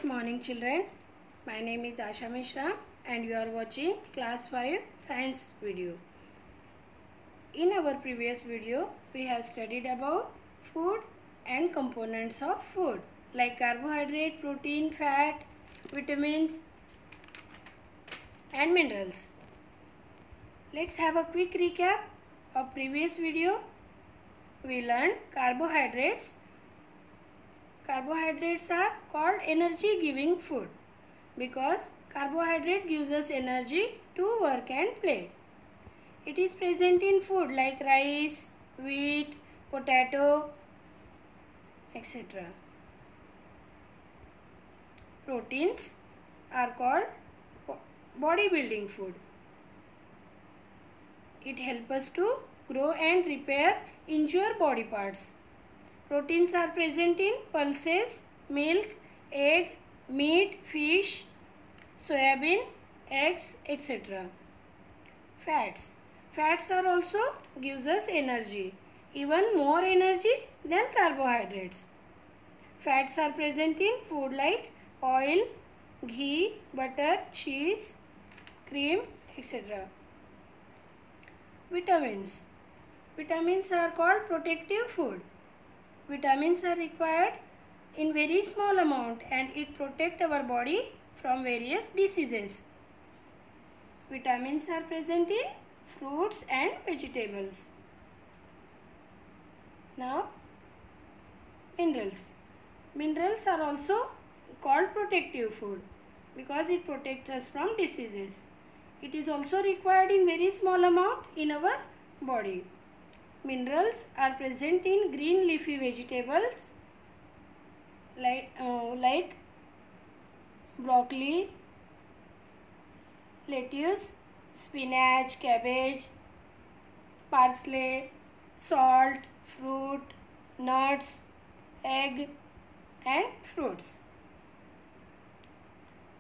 Good morning children. My name is Asha Mishra and you are watching class 5 science video. In our previous video we have studied about food and components of food like carbohydrate, protein, fat, vitamins and minerals. Let's have a quick recap of previous video. We learned carbohydrates. Carbohydrates are called energy giving food because carbohydrate gives us energy to work and play. It is present in food like rice, wheat, potato, etc. Proteins are called bodybuilding food. It helps us to grow and repair injured body parts. Proteins are present in pulses, milk, egg, meat, fish, soybean, eggs, etc. Fats. Fats are also gives us energy, even more energy than carbohydrates. Fats are present in food like oil, ghee, butter, cheese, cream, etc. Vitamins. Vitamins are called protective food. Vitamins are required in very small amount and it protects our body from various diseases. Vitamins are present in fruits and vegetables. Now, minerals. Minerals are also called protective food because it protects us from diseases. It is also required in very small amount in our body. Minerals are present in green leafy vegetables like broccoli, lettuce, spinach, cabbage, parsley, salt, fruit, nuts, egg and fruits.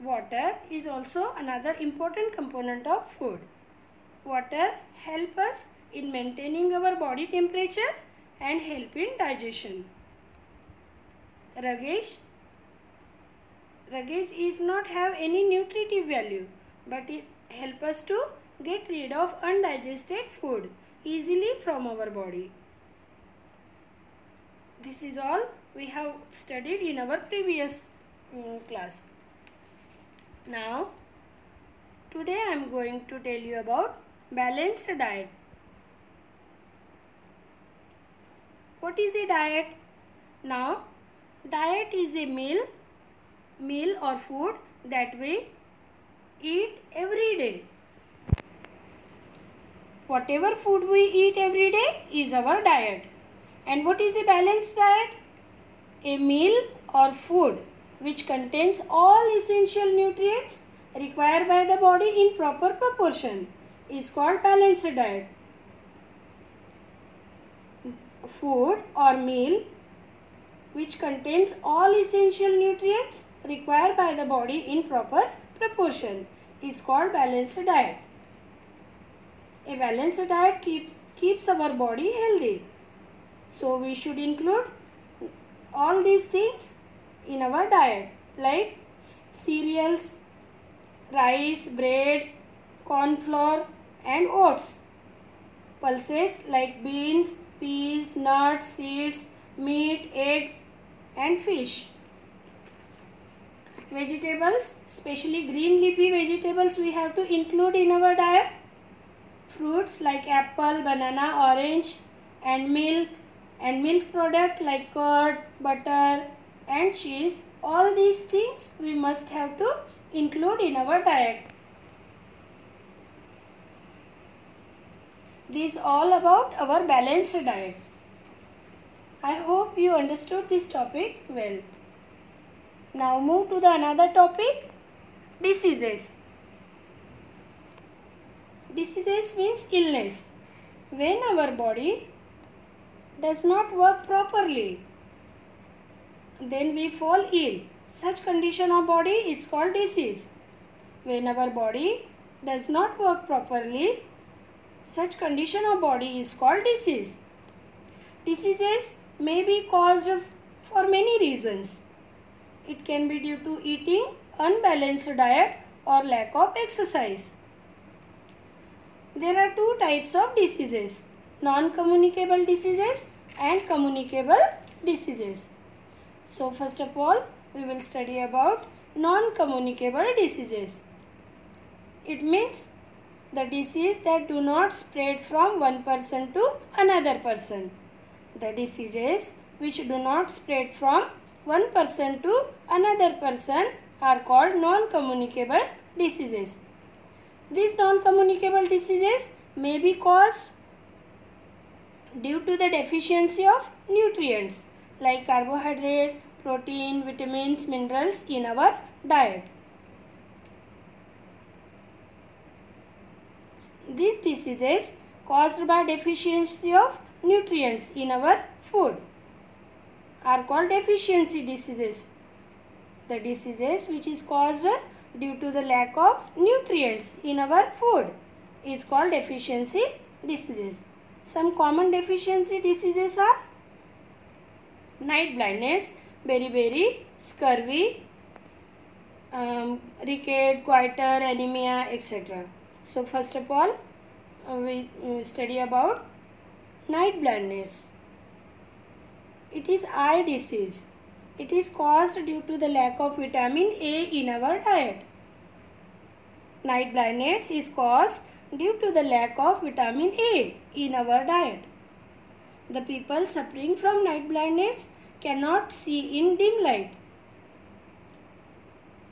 Water is also another important component of food. Water helps us in maintaining our body temperature and help in digestion. Ruggish is not have any nutritive value, but it helps us to get rid of undigested food easily from our body. This is all we have studied in our previous class. Now, today I am going to tell you about balanced diet. What is a diet? Now, diet is a meal or food that we eat every day. Whatever food we eat every day is our diet. And what is a balanced diet? A meal or food which contains all essential nutrients required by the body in proper proportion is called balanced diet. Food or meal which contains all essential nutrients required by the body in proper proportion is called balanced diet. A balanced diet keeps our body healthy. So we should include all these things in our diet like cereals, rice, bread, corn flour and oats. Pulses like beans, peas, nuts, seeds, meat, eggs and fish. Vegetables, especially green leafy vegetables we have to include in our diet. Fruits like apple, banana, orange and milk product like curd, butter and cheese. All these things we must have to include in our diet. This is all about our balanced diet. I hope you understood this topic well. Now move to the another topic, diseases. Diseases means illness. When our body does not work properly, then we fall ill. Such condition of body is called disease. When our body does not work properly, such condition of body is called disease. Diseases may be caused for many reasons. It can be due to eating unbalanced diet or lack of exercise. There are two types of diseases, non-communicable diseases and communicable diseases. So first of all, we will study about non-communicable diseases. It means the disease that do not spread from one person to another person. The diseases which do not spread from one person to another person are called non-communicable diseases. These non-communicable diseases may be caused due to the deficiency of nutrients like carbohydrate, protein, vitamins, minerals in our diet. These diseases caused by deficiency of nutrients in our food are called deficiency diseases. The diseases which is caused due to the lack of nutrients in our food is called deficiency diseases. Some common deficiency diseases are night blindness, beriberi, scurvy, ricket, goiter, anemia, etc. So first of all, we study about night blindness. It is eye disease. It is caused due to the lack of vitamin A in our diet. Night blindness is caused due to the lack of vitamin A in our diet. The people suffering from night blindness cannot see in dim light.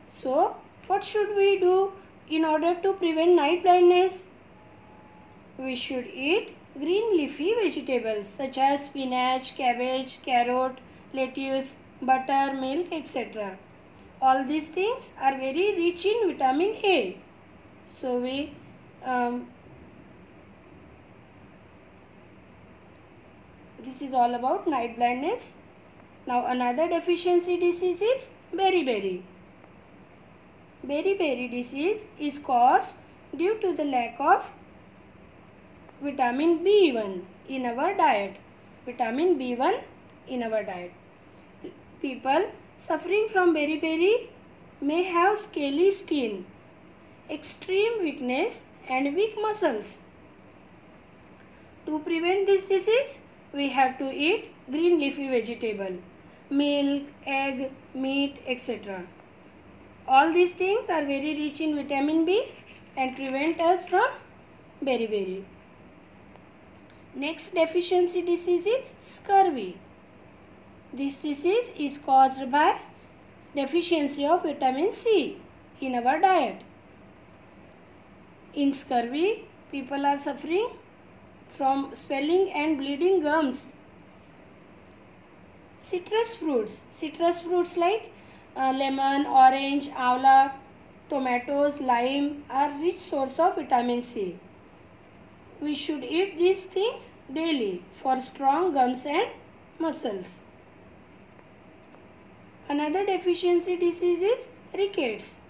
So, what should we do in order to prevent night blindness? We should eat green leafy vegetables such as spinach, cabbage, carrot, lettuce, butter, milk, etc. All these things are very rich in vitamin A. So this is all about night blindness. Now another deficiency disease is beriberi. Beriberi disease is caused due to the lack of vitamin B1 in our diet. Vitamin B1 in our diet. People suffering from beriberi may have scaly skin, extreme weakness and weak muscles. To prevent this disease, we have to eat green leafy vegetable, milk, egg, meat, etc. All these things are very rich in vitamin B and prevent us from beriberi. Next deficiency disease is scurvy. This disease is caused by deficiency of vitamin C in our diet. In scurvy, people are suffering from swelling and bleeding gums. Citrus fruits like lemon, orange, avla, tomatoes, lime are rich source of vitamin C. We should eat these things daily for strong gums and muscles. Another deficiency disease is rickets.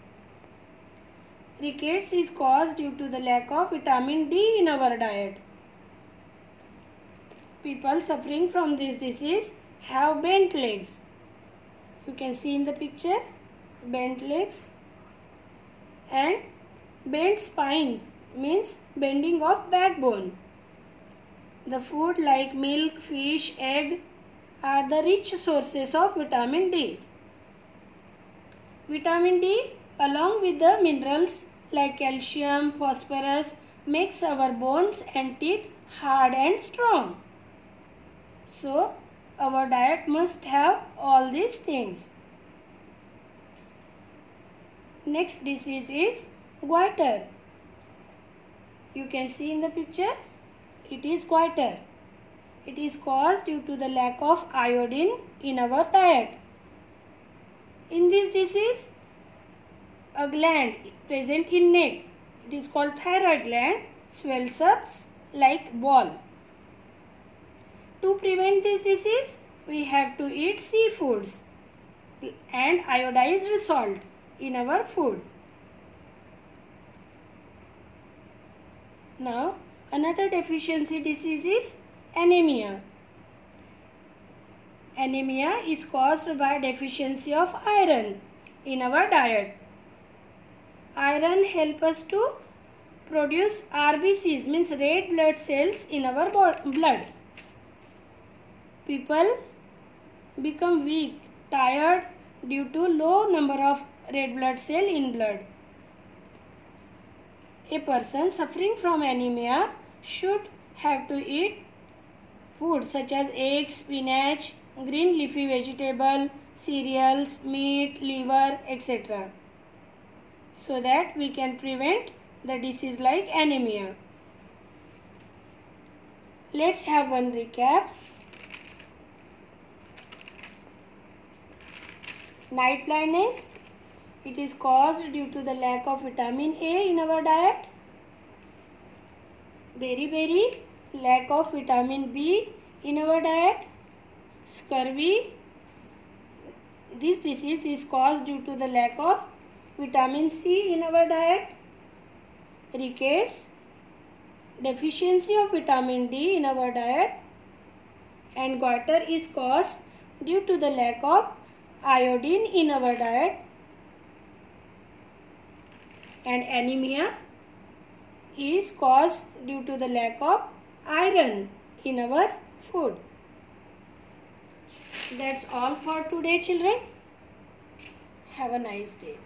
Rickets is caused due to the lack of vitamin D in our diet. People suffering from this disease have bent legs. You can see in the picture, bent legs and bent spines means bending of backbone. The food like milk, fish, egg are the rich sources of vitamin D. Vitamin D along with the minerals like calcium, phosphorus makes our bones and teeth hard and strong. So, our diet must have all these things. Next disease is goiter. You can see in the picture, it is goiter. It is caused due to the lack of iodine in our diet. In this disease, a gland present in neck, it is called thyroid gland, swells up like ball. To prevent this disease, we have to eat seafoods and iodized salt in our food. Now, another deficiency disease is anemia. Anemia is caused by deficiency of iron in our diet. Iron helps us to produce RBCs, means red blood cells in our blood. People become weak, tired due to low number of red blood cell in blood. A person suffering from anemia should have to eat food such as eggs, spinach, green leafy vegetable, cereals, meat, liver, etc. so that we can prevent the disease like anemia. Let's have one recap. Night blindness, it is caused due to the lack of vitamin A in our diet. Beriberi, lack of vitamin B in our diet. Scurvy, this disease is caused due to the lack of vitamin C in our diet. Rickets, deficiency of vitamin D in our diet. And goiter is caused due to the lack of iodine in our diet. And anemia is caused due to the lack of iron in our food. That's all for today, children. Have a nice day.